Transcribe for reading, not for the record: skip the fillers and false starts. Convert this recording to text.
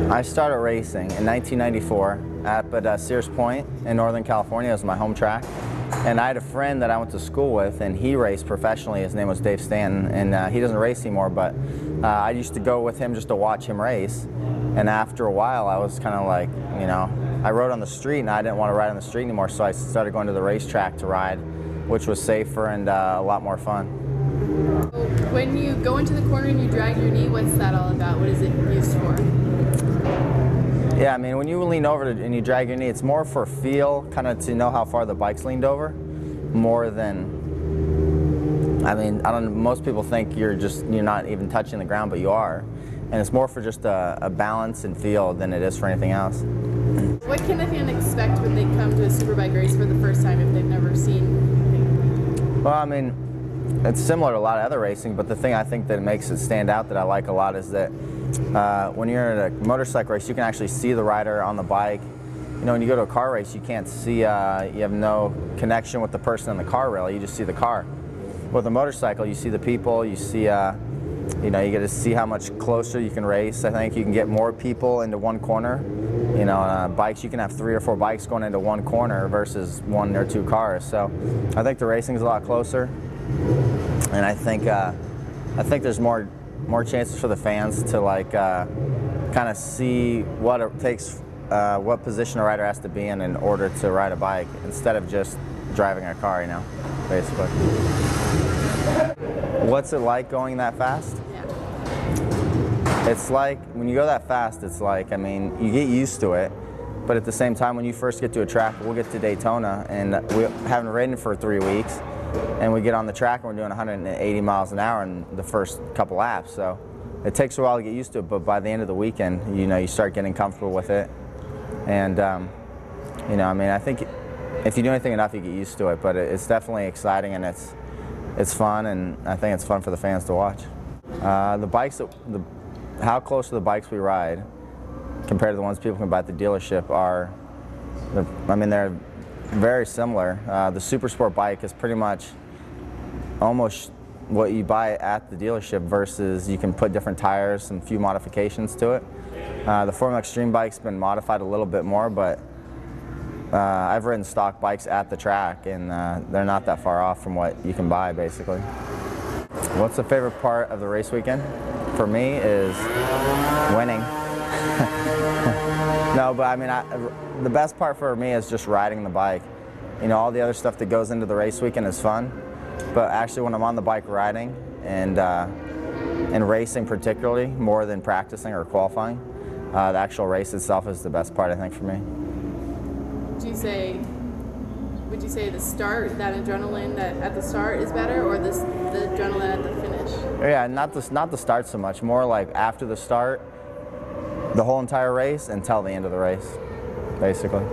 I started racing in 1994 up at Sears Point in Northern California. It was my home track. And I had a friend that I went to school with, and he raced professionally. His name was Dave Stanton, and he doesn't race anymore, but I used to go with him just to watch him race. And after a while, I was kind of like, you know, I rode on the street, and I didn't want to ride on the street anymore, so I started going to the racetrack to ride, which was safer and a lot more fun. When you go into the corner and you drag your knee, what's that all about? What is it used for? Yeah, I mean, when you lean over and you drag your knee, it's more for feel, kind of to know how far the bike's leaned over, more than, I mean, I don't know, most people think you're not even touching the ground, but you are. And it's more for just a balance and feel than it is for anything else. What can a fan expect when they come to a superbike race for the first time if they've never seen anything? Well, I mean, it's similar to a lot of other racing, but the thing I think that makes it stand out that I like a lot is that when you're at a motorcycle race, you can actually see the rider on the bike. You know, when you go to a car race, you can't see, you have no connection with the person on the car rail, you just see the car. With a motorcycle, you see the people, you see, you know, you get to see how much closer you can race. I think you can get more people into one corner. You know, bikes, you can have 3 or 4 bikes going into one corner versus 1 or 2 cars. So I think the racing's a lot closer, and I think there's more chances for the fans to like kind of see what it takes, what position a rider has to be in order to ride a bike instead of just driving a car, you know, basically. What's it like going that fast? It's like, when you go that fast, it's like, I mean, you get used to it, but at the same time, when you first get to a track, we'll get to Daytona, and we haven't ridden for 3 weeks, and we get on the track and we're doing 180 miles an hour in the first couple laps, so it takes a while to get used to it, but by the end of the weekend, you know, you start getting comfortable with it, and, you know, I mean, I think if you do anything enough, you get used to it, but it's definitely exciting, and it's fun, and I think it's fun for the fans to watch. How close to the bikes we ride compared to the ones people can buy at the dealership are, I mean, they're very similar. The Super Sport bike is pretty much almost what you buy at the dealership versus you can put different tires, some few modifications to it. The Formula Extreme bike's been modified a little bit more, but I've ridden stock bikes at the track, and they're not that far off from what you can buy, basically. What's the favorite part of the race weekend? For me is winning. No, but I mean, the best part for me is just riding the bike. You know, all the other stuff that goes into the race weekend is fun, but actually when I'm on the bike riding and racing particularly, more than practicing or qualifying, the actual race itself is the best part, I think, for me. Would you say the start, that adrenaline that at the start is better, or the adrenaline at the finish? Yeah, not the start so much, more like after the start, the whole entire race until the end of the race, basically.